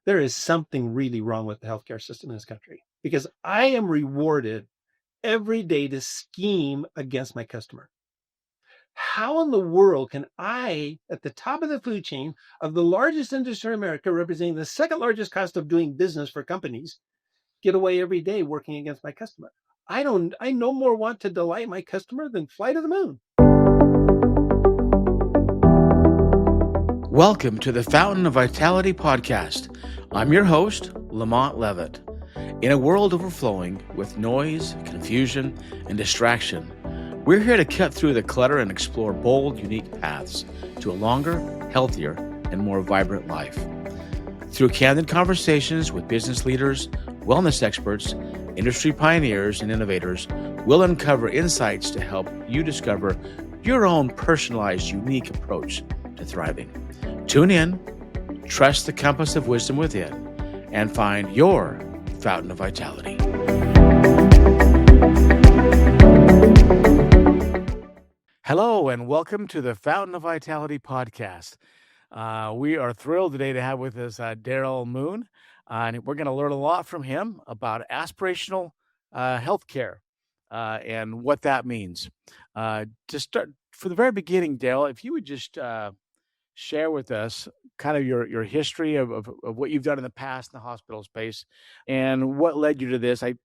there is something really wrong with the healthcare system in this country because I am rewarded every day to scheme against my customer. How in the world can I, at the top of the food chain of the largest industry in America, representing the second largest cost of doing business for companies, get away every day working against my customer? I no more want to delight my customer than fly to the moon. Welcome to the Fountain of Vitality podcast. I'm your host, LaMont Leavitt. In a world overflowing with noise, confusion, and distraction, we're here to cut through the clutter and explore bold, unique paths to a longer, healthier, and more vibrant life. Through candid conversations with business leaders, wellness experts, industry pioneers, and innovators, we'll uncover insights to help you discover your own personalized, unique approach to thriving. Tune in, trust the compass of wisdom within, and find your fountain of vitality. Hello, and welcome to the Fountain of Vitality podcast. We are thrilled today to have with us Darrell Moon, and we're going to learn a lot from him about aspirational healthcare and what that means. To start, for the very beginning, Darrell, if you would just share with us kind of your history of what you've done in the past in the hospital space and what led you to this. I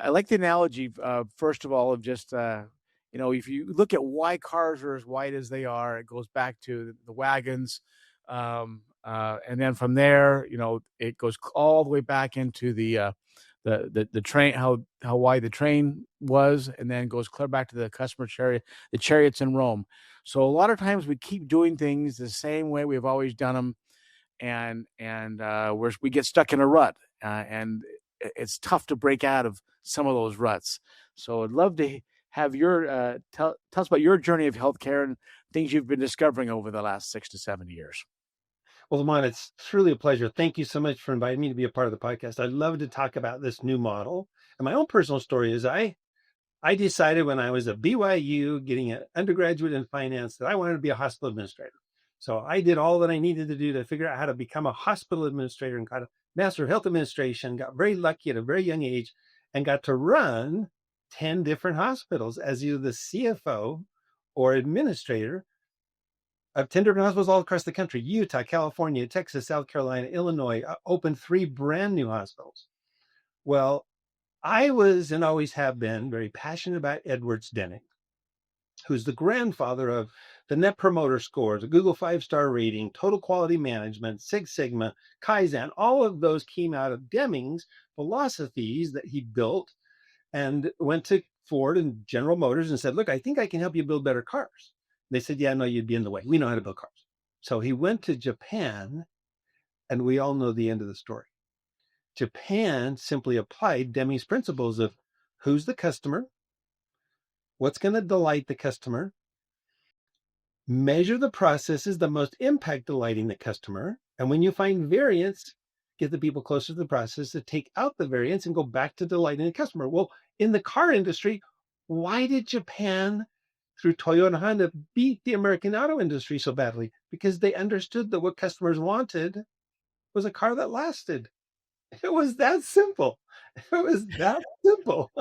like the analogy, first of all, of just, if you look at why cars are as wide as they are, it goes back to the wagons. And then from there, it goes all the way back into the train, how wide the train was, and then goes clear back to the customer chariot, the chariots in Rome. So a lot of times we keep doing things the same way we've always done them, and we get stuck in a rut, and it's tough to break out of some of those ruts. So I'd love to have your tell us about your journey of healthcare and things you've been discovering over the last 6 to 7 years. Well, Lamont, it's truly a pleasure. Thank you so much for inviting me to be a part of the podcast. I'd love to talk about this new model. And my own personal story is I decided when I was at BYU getting an undergraduate in finance that I wanted to be a hospital administrator. So I did all that I needed to do to figure out how to become a hospital administrator and got a Master of Health Administration, got very lucky at a very young age and got to run 10 different hospitals as either the CFO or administrator of 10 different hospitals all across the country: Utah, California, Texas, South Carolina, Illinois. Opened 3 brand new hospitals. Well, I was and always have been very passionate about Edwards Deming, who's the grandfather of the Net Promoter Scores, the Google 5-star rating, total quality management, Six Sigma, Kaizen. All of those came out of Deming's philosophies that he built, and went to Ford and General Motors and said, look, I think I can help you build better cars. They said, yeah, no, you'd be in the way. We know how to build cars. So he went to Japan, and we all know the end of the story. Japan simply applied Deming's principles of who's the customer, what's going to delight the customer, measure the processes that most impact delighting the customer, and when you find variance, get the people closer to the process to take out the variance and go back to delighting the customer. Well, in the car industry, why did Japan, through Toyota and Honda, beat the American auto industry so badly? Because they understood that what customers wanted was a car that lasted. It was that simple. It was that simple.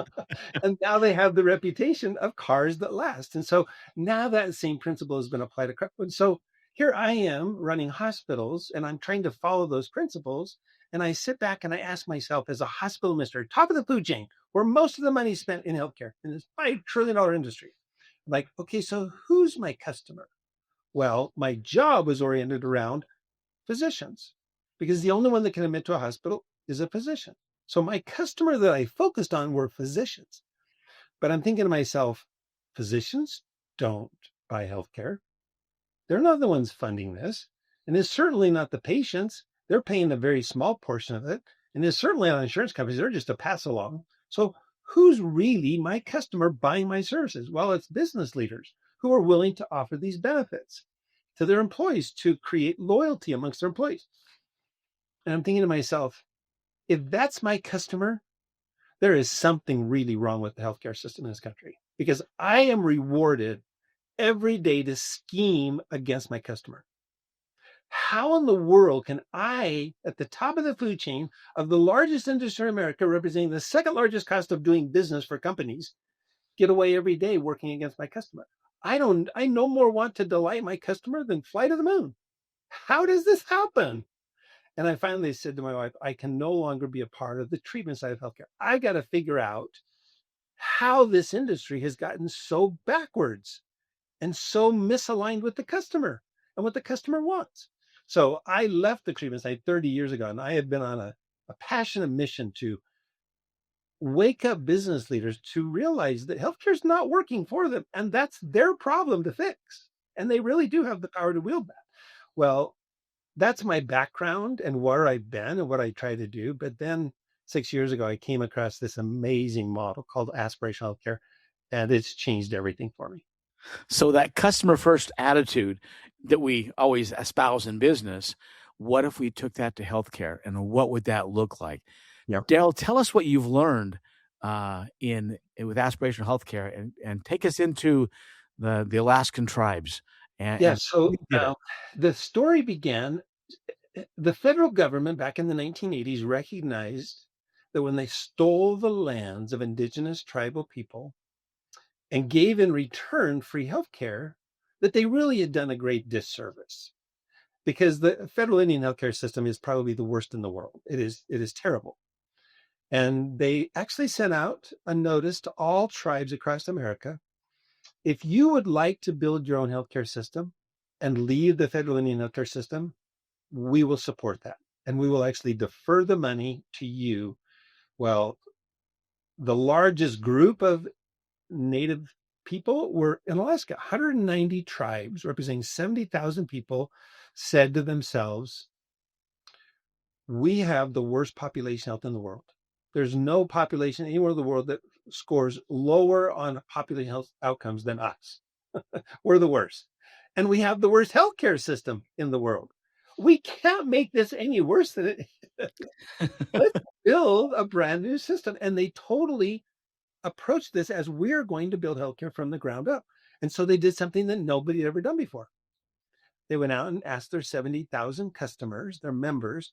And now they have the reputation of cars that last. And so now that same principle has been applied across. And so here I am running hospitals, and I'm trying to follow those principles. And I sit back and I ask myself, as a hospital administrator, top of the food chain, where most of the money is spent in healthcare, in this $5 trillion industry, I'm like, okay, so who's my customer? Well, my job was oriented around physicians, because the only one that can admit to a hospital is a physician. So my customer that I focused on were physicians. But I'm thinking to myself, physicians don't buy healthcare. They're not the ones funding this. And it's certainly not the patients. They're paying a very small portion of it. And it's certainly not insurance companies. They're just a pass along. So who's really my customer buying my services? Well, it's business leaders who are willing to offer these benefits to their employees to create loyalty amongst their employees. And I'm thinking to myself, if that's my customer, there is something really wrong with the healthcare system in this country, because I am rewarded every day to scheme against my customer. How in the world can I, at the top of the food chain of the largest industry in America, representing the second largest cost of doing business for companies, get away every day working against my customer? I no more want to delight my customer than fly to the moon. How does this happen? And I finally said to my wife, I can no longer be a part of the treatment side of healthcare. I got to figure out how this industry has gotten so backwards and so misaligned with the customer and what the customer wants. So I left the treatment side 30 years ago, and I have been on a passionate mission to wake up business leaders to realize that healthcare is not working for them, and that's their problem to fix. And they really do have the power to wield that. Well, that's my background and where I've been and what I try to do. But then 6 years ago, I came across this amazing model called aspirational healthcare, and it's changed everything for me. So that customer first attitude that we always espouse in business, what if we took that to healthcare, and what would that look like? Yeah. Darrell, tell us what you've learned in with aspirational healthcare, and take us into the Alaskan tribes Yeah. and how So you did it. the story began. The federal government back in the 1980s recognized that when they stole the lands of indigenous tribal people and gave in return free healthcare, that they really had done a great disservice, because the federal Indian healthcare system is probably the worst in the world. It is terrible. And they actually sent out a notice to all tribes across America. If you would like to build your own healthcare system and leave the federal Indian healthcare system, we will support that. And we will actually defer the money to you. Well, the largest group of Native people were in Alaska. 190 tribes representing 70,000 people said to themselves, we have the worst population health in the world. There's no population anywhere in the world that scores lower on population health outcomes than us. We're the worst. And we have the worst healthcare system in the world. We can't make this any worse than it. Let's build a brand new system. And they totally approached this as, we're going to build healthcare from the ground up. And so they did something that nobody had ever done before. They went out and asked their 70,000 customers, their members,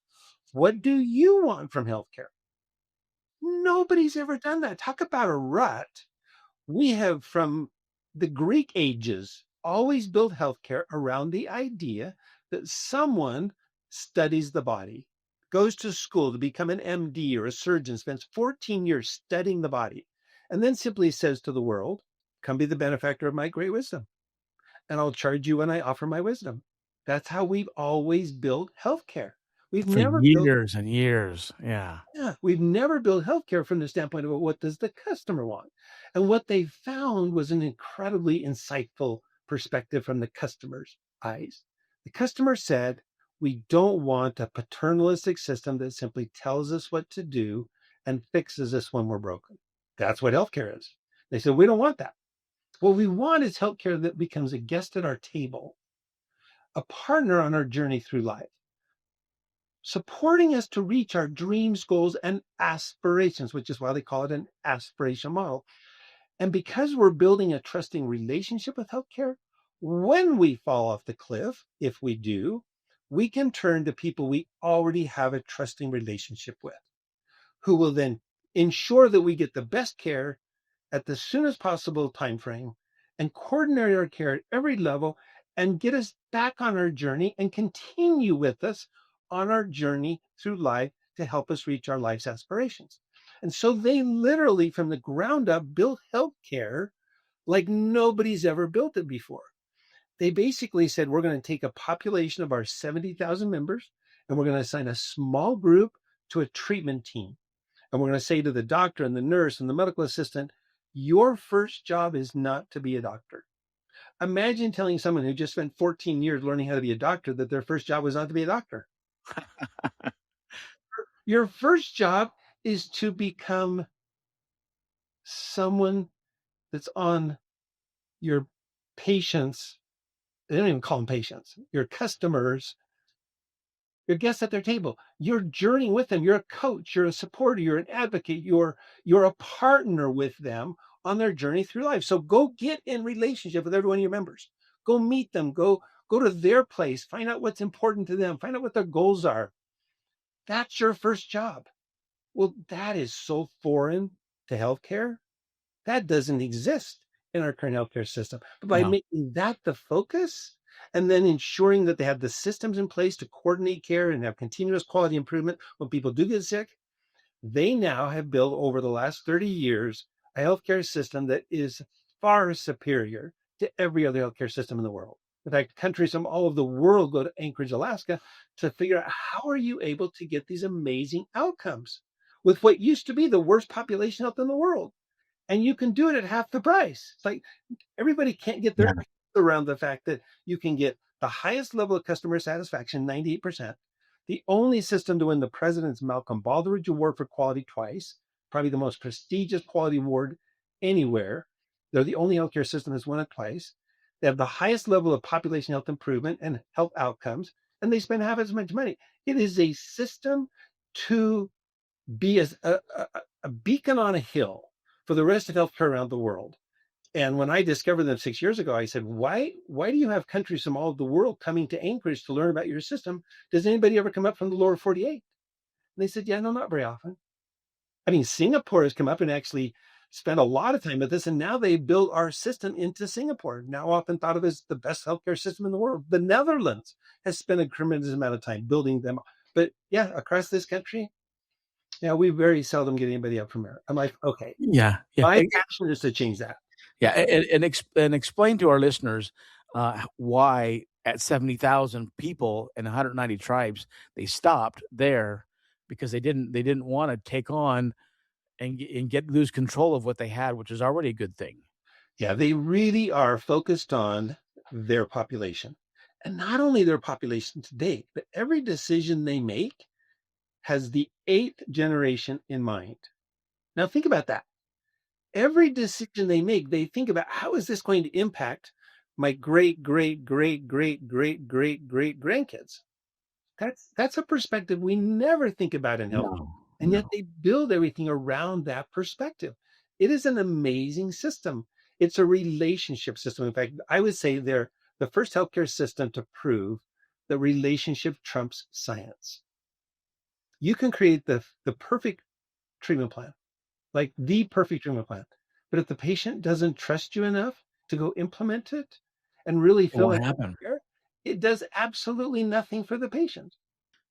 what do you want from healthcare? Nobody's ever done that. Talk about a rut. We have, from the Greek ages, always built healthcare around the idea that someone studies the body, goes to school to become an MD or a surgeon, spends 14 years studying the body, and then simply says to the world, come be the benefactor of my great wisdom, and I'll charge you when I offer my wisdom. That's how we've always built healthcare. We've For never built years and years. Yeah. Yeah, we've never built healthcare from the standpoint of what does the customer want? And what they found was an incredibly insightful perspective from the customer's eyes. The customer said, we don't want a paternalistic system that simply tells us what to do and fixes us when we're broken. That's what healthcare is. They said, we don't want that. What we want is healthcare that becomes a guest at our table, a partner on our journey through life, supporting us to reach our dreams, goals, and aspirations, which is why they call it an aspiration model. And because we're building a trusting relationship with healthcare, when we fall off the cliff, if we do, we can turn to people we already have a trusting relationship with, who will then ensure that we get the best care at the soonest possible time frame and coordinate our care at every level and get us back on our journey and continue with us on our journey through life to help us reach our life's aspirations. And so they literally, from the ground up, built healthcare like nobody's ever built it before. They basically said, we're going to take a population of our 70,000 members and we're going to assign a small group to a treatment team. And we're going to say to the doctor and the nurse and the medical assistant, your first job is not to be a doctor. Imagine telling someone who just spent 14 years learning how to be a doctor that their first job was not to be a doctor. Your first job is to become someone that's on your patients. They don't even call them patients, your customers, your guests at their table. You're journeying with them. You're a coach, you're a supporter, you're an advocate, you're a partner with them on their journey through life. So go get in relationship with every one of your members. Go meet them, go Go to their place, find out what's important to them, find out what their goals are. That's your first job. Well, that is so foreign to healthcare. That doesn't exist in our current healthcare system. But by No. making that the focus and then ensuring that they have the systems in place to coordinate care and have continuous quality improvement when people do get sick, they now have built over the last 30 years a healthcare system that is far superior to every other healthcare system in the world. In fact, countries from all over the world go to Anchorage, Alaska to figure out how are you able to get these amazing outcomes with what used to be the worst population health in the world. And you can do it at half the price. It's like everybody can't get their Yeah. heads around the fact that you can get the highest level of customer satisfaction, 98%, the only system to win the president's Malcolm Baldrige Award for quality twice, probably the most prestigious quality award anywhere. They're the only healthcare system that's won it twice. They have the highest level of population health improvement and health outcomes, and they spend half as much money. It is a system to be a beacon on a hill for the rest of healthcare around the world. And when I discovered them 6 years ago, I said, why do you have countries from all over the world coming to Anchorage to learn about your system? Does anybody ever come up from the lower 48? And they said, yeah, no, not very often. I mean, Singapore has come up and actually spent a lot of time with this, and now they build our system into Singapore, now often thought of as the best healthcare system in the world. The Netherlands has spent a tremendous amount of time building them. But yeah, across this country, yeah, we very seldom get anybody up from there. I'm like, okay, Yeah. Yeah. my passion is to change that. Yeah, and explain to our listeners why at 70,000 people and 190 tribes they stopped there because they didn't want to take on and get lose control of what they had, which is already a good thing. Yeah, they really are focused on their population. And not only their population today, but every decision they make has the eighth generation in mind. Now, think about that. Every decision they make, they think about how is this going to impact my great, great, great, great, great, great, great grandkids? That's a perspective we never think about in healthcare. No, And yet no. they build everything around that perspective. It is an amazing system. It's a relationship system. In fact, I would say they're the first healthcare system to prove that relationship trumps science. You can create the perfect treatment plan, like the perfect treatment plan. But if the patient doesn't trust you enough to go implement it and really It feel won't like happen. it does absolutely nothing for the patient.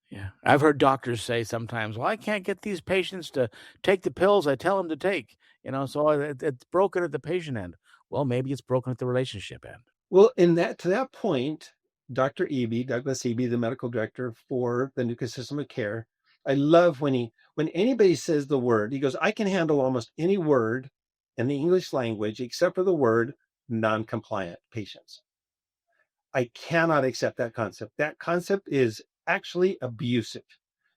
Yeah. I've heard doctors say sometimes, "Well, I can't get these patients to take the pills I tell them to take." So it's broken at the patient end. Well, maybe it's broken at the relationship end. Well, in that to that point, Dr. Eby, Douglas Eby, the medical director for the Nuka system of care, I love when anybody says the word, he goes, I can handle almost any word in the English language except for the word non-compliant patients. I cannot accept that concept. That concept is actually abusive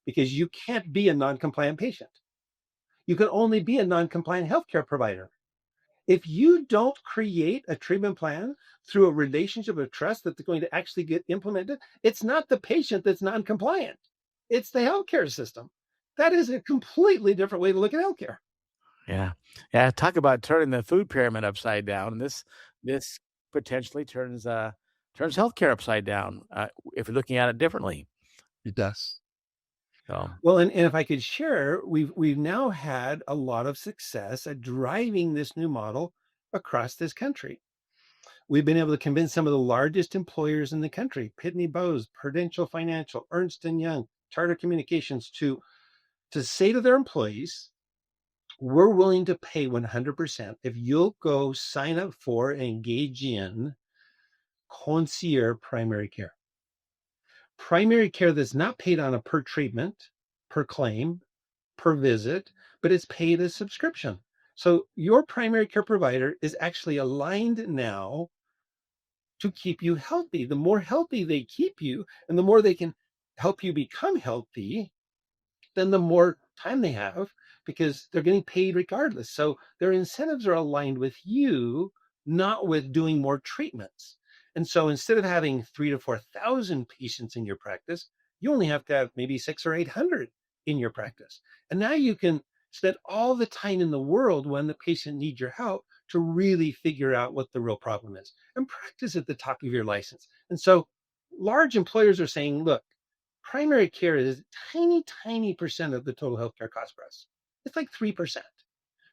because you can't be a non-compliant patient. You can only be a non-compliant healthcare provider. If you don't create a treatment plan through a relationship of trust that's going to actually get implemented, it's not the patient that's non-compliant. It's the healthcare system. That is a completely different way to look at healthcare. Yeah. Yeah, talk about turning the food pyramid upside down, and this potentially turns healthcare upside down, if you're looking at it differently. It does. So, Well, and if I could share, we've now had a lot of success at driving this new model across this country. We've been able to convince some of the largest employers in the country, Pitney Bowes, Prudential Financial, Ernst and Young, Charter Communications, to say to their employees, we're willing to pay 100% if you'll go sign up for and engage in concierge primary care. Primary care that's not paid on a per treatment, per claim, per visit, but it's paid as subscription. So your primary care provider is actually aligned now to keep you healthy. The more healthy they keep you and the more they can help you become healthy, then the more time they have because they're getting paid regardless. So their incentives are aligned with you, not with doing more treatments. And so instead of having 3 to 4,000 patients in your practice, you only have to have maybe 6 or 800 in your practice. And now you can spend all the time in the world when the patient needs your help to really figure out what the real problem is and practice at the top of your license. And so large employers are saying, look, primary care is tiny, tiny percent of the total healthcare cost for us. It's like 3%.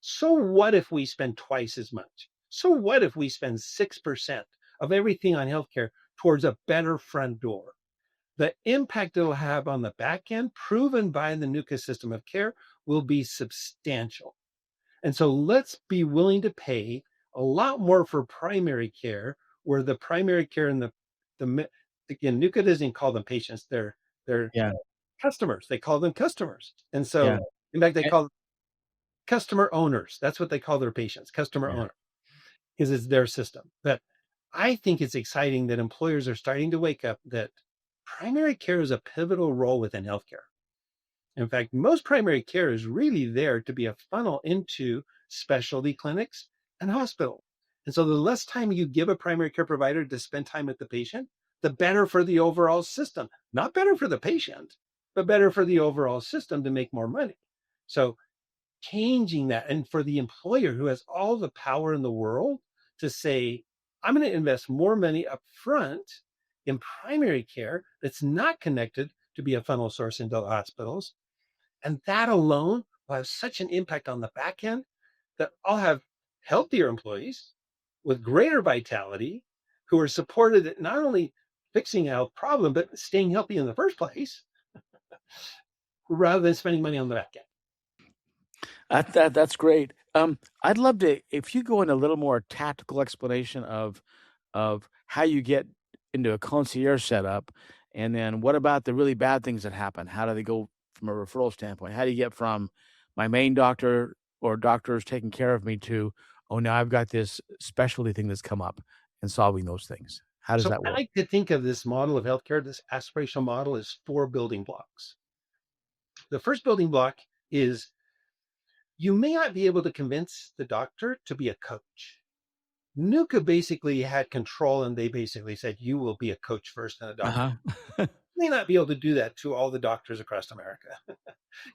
So what if we spend twice as much? So what if we spend 6% of everything on healthcare towards a better front door? The impact it'll have on the back end, proven by the Nuka system of care, will be substantial. And so let's be willing to pay a lot more for primary care, where the primary care and the again, Nuka doesn't call them patients, they're Yeah. customers. They call them customers. And Yeah. so in fact, they And, call them customer owners. That's what they call their patients, customer yeah. owner, because it's their system. But I think it's exciting that employers are starting to wake up that primary care is a pivotal role within healthcare. In fact, most primary care is really there to be a funnel into specialty clinics and hospitals. And so the less time you give a primary care provider to spend time with the patient, the better for the overall system. Not better for the patient, but better for the overall system to make more money. So changing that, and for the employer who has all the power in the world to say, I'm going to invest more money up front in primary care that's not connected to be a funnel source into hospitals, and that alone will have such an impact on the back end that I'll have healthier employees with greater vitality who are supported at not only fixing a health problem, but staying healthy in the first place rather than spending money on the back end. That's great. I'd love to if you go in a little more tactical explanation of how you get into a concierge setup, and then what about the really bad things that happen? How do they go from a referral standpoint? How do you get from my main doctor or doctors taking care of me to, oh, now I've got this specialty thing that's come up and solving those things? How does So that I work? like to think of this model of healthcare, this aspirational model, is 4 building blocks. The first building block is you may not be able to convince the doctor to be a coach. Nuka basically had control, and they basically said, you will be a coach first and a doctor. Uh-huh. You may not be able to do that to all the doctors across America.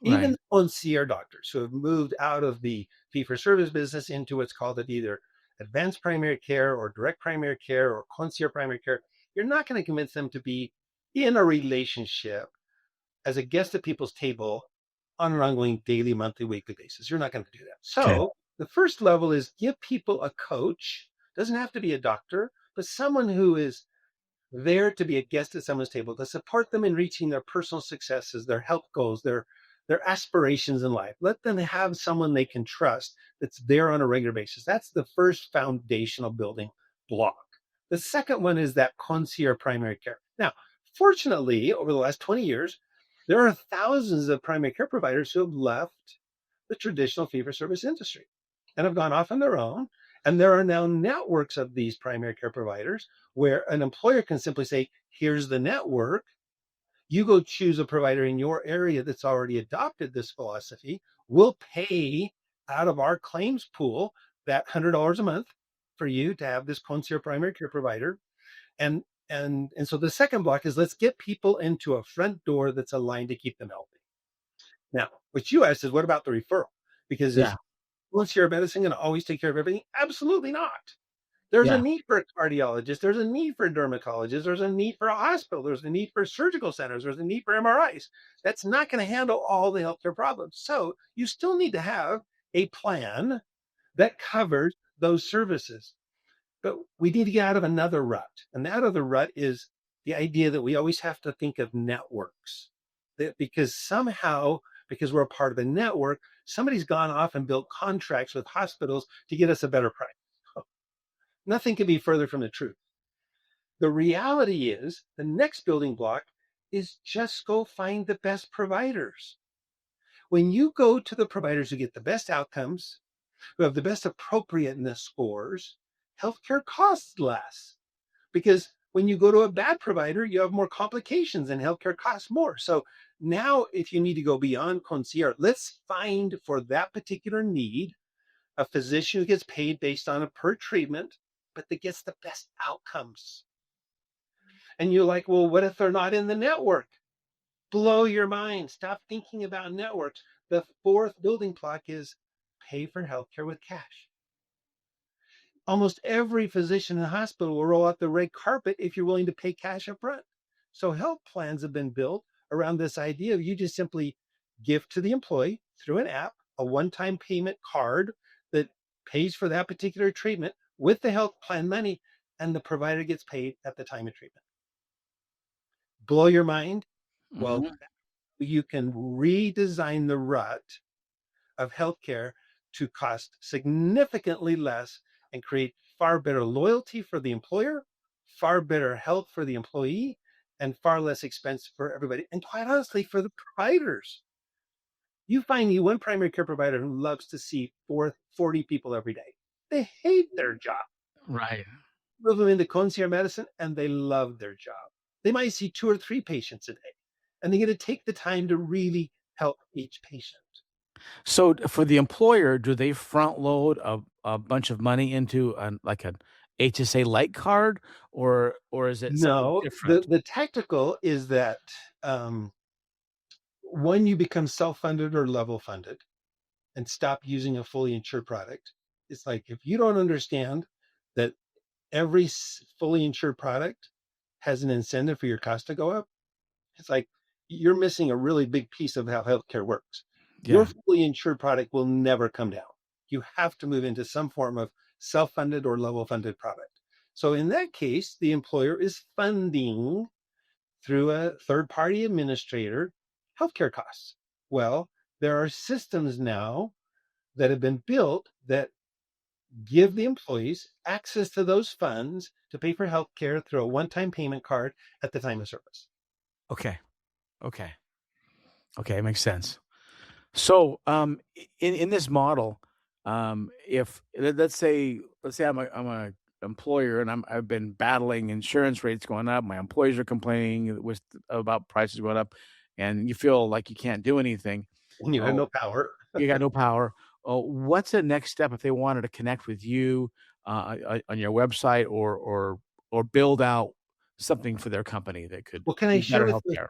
Even Right. the concierge doctors who have moved out of the fee for service business into what's called either advanced primary care or direct primary care or concierge primary care, you're not going to convince them to be in a relationship as a guest at people's table on an ongoing daily, monthly, weekly basis. You're not going to do that. Okay. So the first level is give people a coach. Doesn't have to be a doctor, but someone who is there to be a guest at someone's table to support them in reaching their personal successes, their health goals, their aspirations in life. Let them have someone they can trust that's there on a regular basis. That's the first foundational building block. The second one is that concierge primary care. Now, fortunately, over the last 20 years, there are thousands of primary care providers who have left the traditional fee for service industry and have gone off on their own. And there are now networks of these primary care providers where an employer can simply say, here's the network. You go choose a provider in your area that's already adopted this philosophy. We'll pay out of our claims pool that $100 a month for you to have this concierge primary care provider. And so the second block is let's get people into a front door that's aligned to keep them healthy. Now, what you asked is what about the referral? Because is Yeah. concierge medicine going to always take care of everything? Absolutely not. There's a Yeah. need for a cardiologist. There's a need for a dermatologist. There's a need for a hospital. There's a need for surgical centers. There's a need for MRIs. That's not going to handle all the healthcare problems. So you still need to have a plan that covers those services. But we need to get out of another rut. And that other rut is the idea that we always have to think of networks. That because somehow, because we're a part of a network, somebody's gone off and built contracts with hospitals to get us a better price. Nothing could be further from the truth. The reality is the next building block is just go find the best providers. When you go to the providers who get the best outcomes, who have the best appropriateness scores, healthcare costs less. Because when you go to a bad provider, you have more complications and healthcare costs more. So now, if you need to go beyond concierge, let's find for that particular need a physician who gets paid based on a per treatment, but that gets the best outcomes. And you're like, well, what if they're not in the network? Blow your mind. Stop thinking about networks. The fourth building block is pay for healthcare with cash. almost every physician and hospital will roll out the red carpet if you're willing to pay cash up front. So health plans have been built around this idea of you just simply give to the employee through an app a one-time payment card that pays for that particular treatment with the health plan money, and the provider gets paid at the time of treatment. Blow your mind? Well, Mhm. you can redesign the rut of healthcare to cost significantly less and create far better loyalty for the employer, far better health for the employee, and far less expense for everybody. And quite honestly, for the providers. You find me one primary care provider who loves to see 40 people every day. They hate their job. Right. Move them into concierge medicine and they love their job. They might see 2 or 3 patients a day and they get to take the time to really help each patient. So for the employer, do they front load a bunch of money into an HSA light card, or is it something No, different? the tactical is that um, when you become self-funded or level funded and stop using a fully insured product, it's like if you don't understand that every fully insured product has an incentive for your cost to go up, it's like you're missing a really big piece of how healthcare works. Your Yeah. fully insured product will never come down. You have to move into some form of self-funded or level funded product. So in that case, the employer is funding through a third party administrator healthcare costs. Well, there are systems now that have been built that give the employees access to those funds to pay for healthcare through a one time payment card at the time of service. Okay. Okay. Okay, it makes sense. So, in this model, if let's say I'm a employer and I've been battling insurance rates going up, my employees are complaining about prices going up, and you feel like you can't do anything. And you have Oh, no power. you got no power. Oh, what's the next step if they wanted to connect with you on your website or build out something for their company that could Well, can I be share better with you healthcare?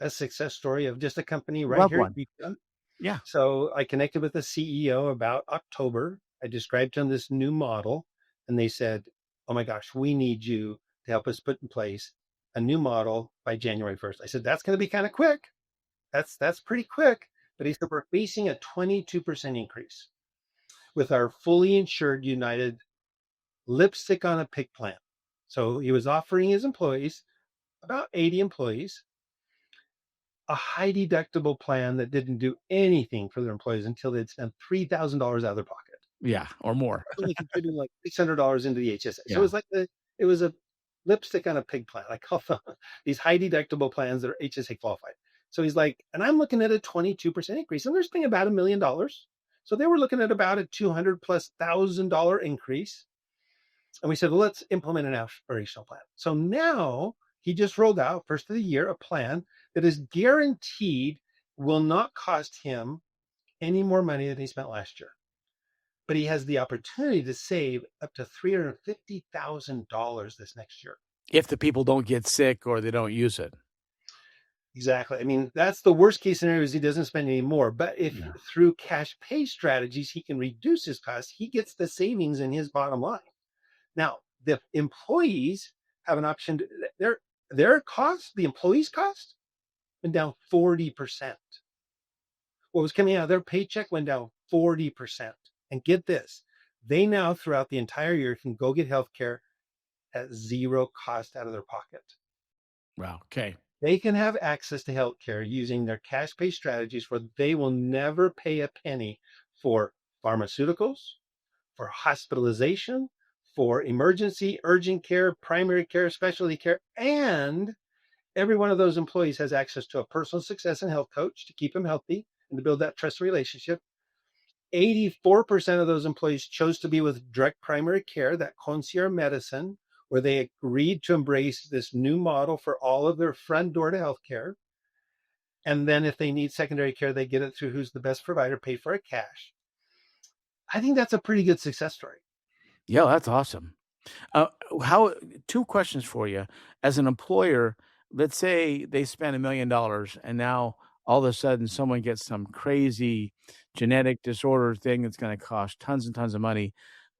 a success story of just a company right Love here in one. Utah? Yeah. So I connected with the CEO about October. I described to them this new model, and they said, "Oh my gosh, we need you to help us put in place a new model by January 1st." I said, "That's going to be kind of quick. That's pretty quick." But he said, "We're facing a 22% increase with our fully insured United lipstick on a pig plan." So he was offering his employees, about 80 employees, a high deductible plan that didn't do anything for their employees until they'd spent $3,000 out of their pocket. Yeah, or more. Only contributing like $600 into the HSA. So it Yeah. was like it was a lipstick on a pig plan. I call them these high deductible plans that are HSA qualified. So he's like, and I'm looking at a 22% increase, and they're spending about $1 million. So they were looking at about a 200 plus $1,000 increase. And we said, well, let's implement an aspirational plan. So now he just rolled out, first of the year, a plan that is guaranteed will not cost him any more money than he spent last year. But he has the opportunity to save up to $350,000 this next year. If the people don't get sick or they don't use it. Exactly. I mean, that's the worst case scenario is he doesn't spend any more. But if Yeah. through cash pay strategies, he can reduce his costs, he gets the savings in his bottom line. Now, the employees have an option to their cost, the employees' cost, went down 40%. What was coming out of their paycheck went down 40%. And get this, they now throughout the entire year can go get health care at zero cost out of their pocket. Wow. Okay. They can have access to health care using their cash pay strategies where they will never pay a penny for pharmaceuticals, for hospitalization, for emergency, urgent care, primary care, specialty care, and every one of those employees has access to a personal success and health coach to keep them healthy and to build that trust relationship. 84% of those employees chose to be with direct primary care, that concierge medicine, where they agreed to embrace this new model for all of their front door to healthcare. And then if they need secondary care, they get it through who's the best provider, pay for it cash. I think that's a pretty good success story. Yeah, that's awesome. Uh, how 2 questions for you. As an employer, let's say they spend $1 million and now all of a sudden someone gets some crazy genetic disorder thing that's gonna cost tons and tons of money.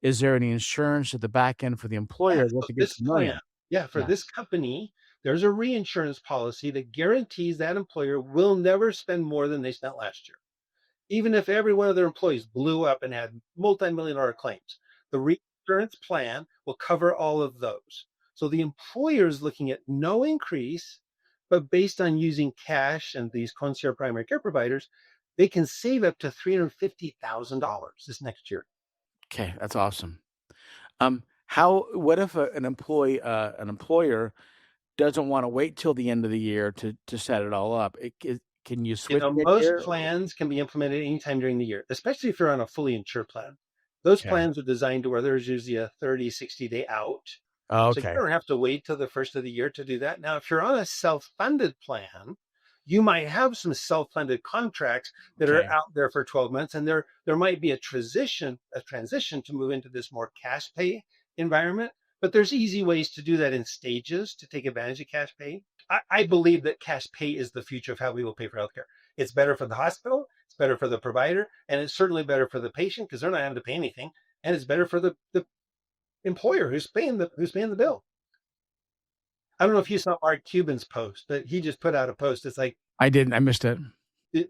is there any insurance at the back end for the Yeah, employer that so to get this plan, familiar? yeah, for Yeah. this company, there's a reinsurance policy that guarantees that employer will never spend more than they spent last year. Even if every one of their employees blew up and had multi-million dollar claims, the reinsurance plan will cover all of those. So the employer is looking at no increase, but based on using cash and these concierge primary care providers, they can save up to $350,000 this next year. Okay, that's awesome. What if an employer doesn't wanna wait till the end of the year to set it all up? Can you You switch know, it most here? plans can be implemented anytime during the year, especially if you're on a fully insured plan. Those Okay. plans are designed to where there's usually a 30, 60-day out. Oh, So you okay. don't have to wait till the first of the year to do that. Now, if you're on a self-funded plan, you might have some self-funded contracts that are Okay. out there for 12 months, and there might be a transition to move into this more cash pay environment. But there's easy ways to do that in stages to take advantage of cash pay. I believe that cash pay is the future of how we will pay for healthcare. It's better for the hospital, it's better for the provider, and it's certainly better for the patient because they're not having to pay anything. And it's better for the employer who's paying the bill. I don't know if you saw Mark Cuban's post, but he just put out a post. It's like, I didn't, I missed it.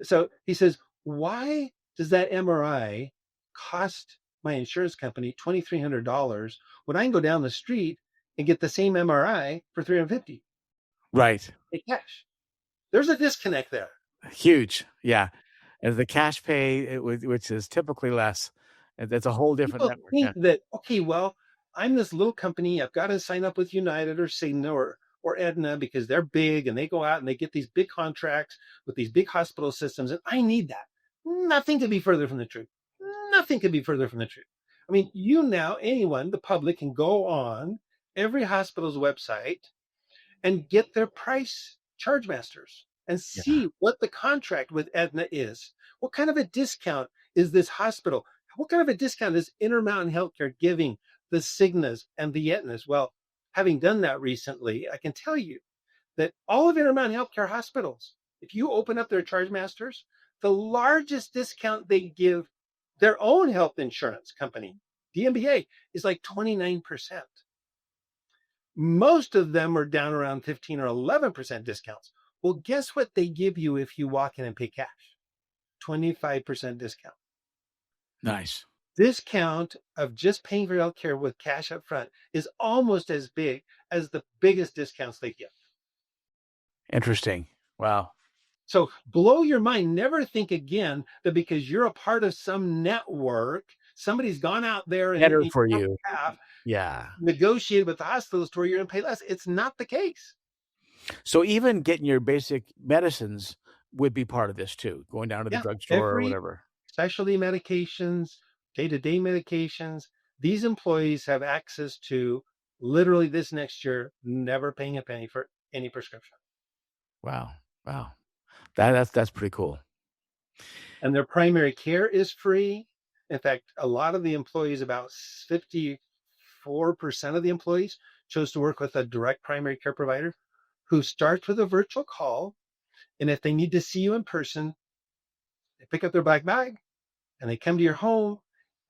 so he says, why does that MRI cost my insurance company $2,300 when I can go down the street and get the same MRI for 350 Right. in cash? There's a disconnect there. Huge, yeah. And the cash pay, which is typically less, that's a whole different People network, think yeah. that, okay, well, I'm this little company. I've got to sign up with United or Cigna or Aetna because they're big and they go out and they get these big contracts with these big hospital systems. And I need that. Nothing could be further from the truth. Nothing could be further from the truth. I mean, anyone, the public can go on every hospital's website and get their price charge masters and Yeah. see what the contract with Aetna is. What kind of a discount is this hospital? What kind of a discount is Intermountain Healthcare giving the Cignas and the Aetnas? Well, having done that recently, I can tell you that all of Intermountain Healthcare hospitals, if you open up their charge masters, the largest discount they give their own health insurance company, DMBA, is like 29%. Most of them are down around 15 or 11% discounts. Well, guess what they give you if you walk in and pay cash? 25% discount. Nice. Discount of just paying for healthcare with cash up front is almost as big as the biggest discounts they give. Interesting. Wow. So blow your mind. Never think again that because you're a part of some network, somebody's gone out there and Better in for your you. behalf Yeah. negotiated with the hospitals to where you're going to pay less. It's not the case. So even getting your basic medicines would be part of this too, going down to the Yeah, drugstore or every whatever. specialty medications, day-to-day medications, these employees have access to literally this next year, never paying a penny for any prescription. Wow. Wow. That's pretty cool. And their primary care is free. In fact, a lot of the employees, about 54% of the employees, chose to work with a direct primary care provider who starts with a virtual call. And if they need to see you in person, they pick up their black bag and they come to your home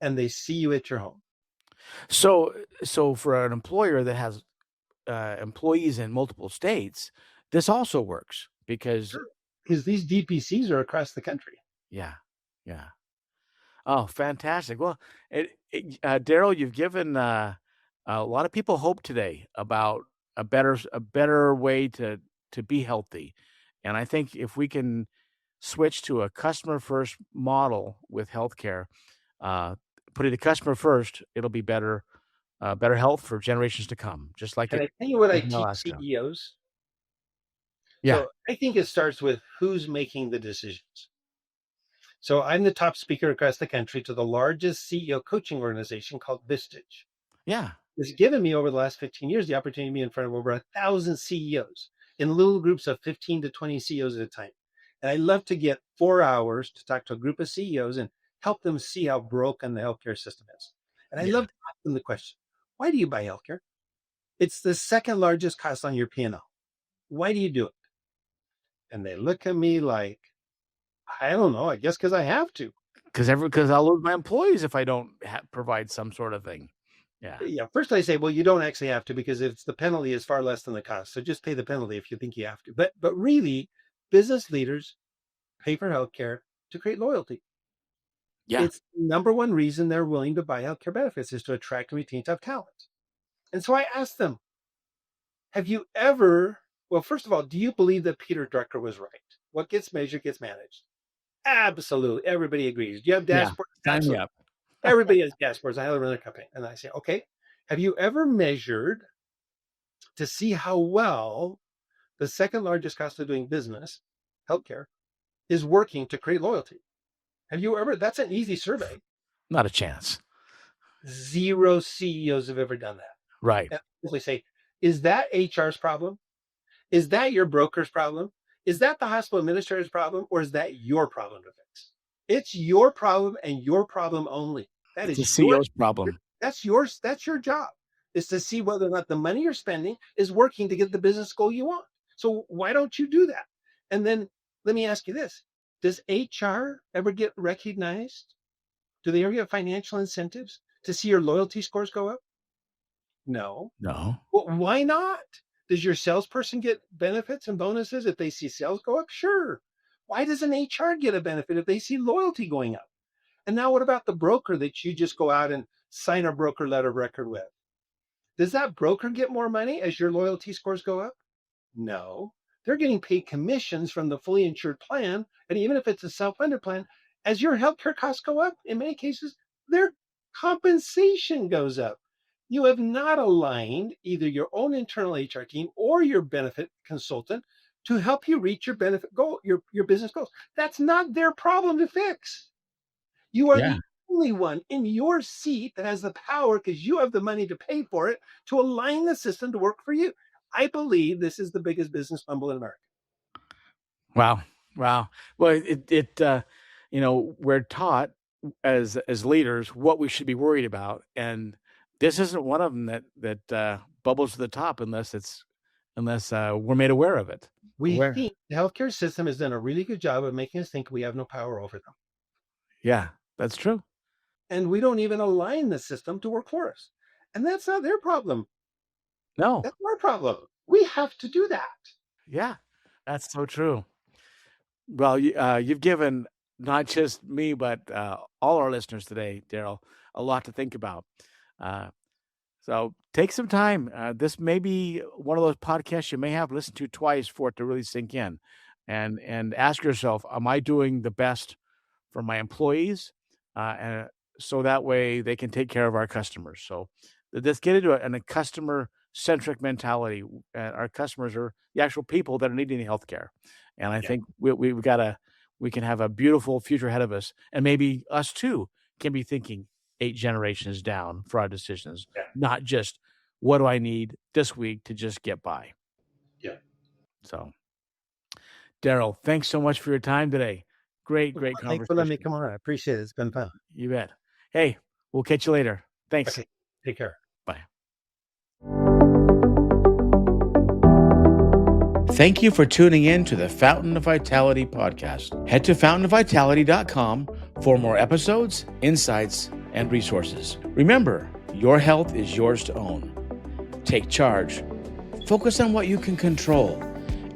and they see you at your home. So for an employer that has employees in multiple states, this also works because Sure. Because these DPCs are across the country. yeah, yeah. Oh, fantastic. Well, Darrell, you've given a lot of people hope today about a better way to be healthy, and I think if we can switch to a customer first model with healthcare, uh, putting the customer first, it'll be better health for generations to come, just like Can it I tell you what I is in teach Alaska. CEOs? Yeah, So I think it starts with who's making the decisions. So I'm the top speaker across the country to the largest CEO coaching organization called Vistage. yeah, It's given me over the last 15 years the opportunity to be in front of over 1,000 CEOs in little groups of 15 to 20 CEOs at a time. And I love to get 4 hours to talk to a group of CEOs and help them see how broken the healthcare system is. And I yeah. love to ask them the question, why do you buy healthcare? It's the second largest cost on your P&L. Why do you do it? And they look at me like, I don't know, I guess because I have to. because I'll lose my employees if I don't provide some sort of thing. Yeah. Yeah. First, I say, well, you don't actually have to, because if the penalty is far less than the cost. So just pay the penalty if you think you have to. But really, business leaders pay for healthcare to create loyalty. Yeah. It's the number one reason they're willing to buy healthcare benefits is to attract and retain top talent. And so I asked them, have you ever, well, first of all, do you believe that Peter Drucker was right? What gets measured gets managed. Absolutely. Everybody agrees. Do you have Yeah. dashboards? Sign me Absolutely. up. Everybody has dashboards. I have another company. And I say, okay, have you ever measured to see how well the second largest cost of doing business, healthcare, is working to create loyalty? Have you ever? That's an easy survey. Not a chance. 0 CEOs have ever done that. Right. And I simply say, is that HR's problem? Is that your broker's problem? Is that the hospital administrator's problem? Or is that your problem to fix? It's your problem and your problem only. That It's the is your, CEO's problem. that's yours. That's your job, is to see whether or not the money you're spending is working to get the business goal you want. So why don't you do that? And then let me ask you this. Does HR ever get recognized? Do they ever get financial incentives to see your loyalty scores go up? No. No. Well, why not? Does your salesperson get benefits and bonuses if they see sales go up? Sure. Why does an HR get a benefit if they see loyalty going up? And now what about the broker that you just go out and sign a broker letter of record with? Does that broker get more money as your loyalty scores go up? No. They're getting paid commissions from the fully insured plan. And even if it's a self-funded plan, as your healthcare costs go up, in many cases, their compensation goes up. You have not aligned either your own internal HR team or your benefit consultant to help you reach your benefit goal, your business goals. That's not their problem to fix. You are Yeah. the only one in your seat that has the power, because you have the money to pay for it, to align the system to work for you. I believe this is the biggest business fumble in America. Wow. Wow. Well, we're taught as leaders what we should be worried about, and this isn't one of them that bubbles to the top unless we're made aware of it. We think the healthcare system has done a really good job of making us think we have no power over them. Yeah, that's true. And we don't even align the system to work for us. And that's not their problem. No. That's our problem. We have to do that. Yeah, that's so true. Well, you've given not just me, but all our listeners today, Darrell, a lot to think about. So take some time. This may be one of those podcasts you may have listened to twice for it to really sink in, and ask yourself, am I doing the best for my employees? And so that way they can take care of our customers. So let's get into it. And a customer-centric mentality. Our customers are the actual people that are needing the healthcare. And I think we can have a beautiful future ahead of us. And maybe us too can be thinking 8 generations down for our decisions, not just what do I need this week to just get by. Yeah. So, Darrell, thanks so much for your time today. Great conversation. Thanks for letting me come on. I appreciate it. It's been fun. You bet. Hey, we'll catch you later. Thanks. Okay. Take care. Bye. Thank you for tuning in to the Fountain of Vitality podcast. Head to fountainofvitality.com for more episodes, insights, and resources. Remember, your health is yours to own. Take charge, focus on what you can control,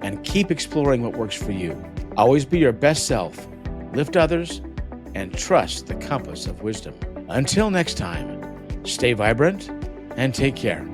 and keep exploring what works for you. Always be your best self, lift others, and trust the compass of wisdom. Until next time, stay vibrant and take care.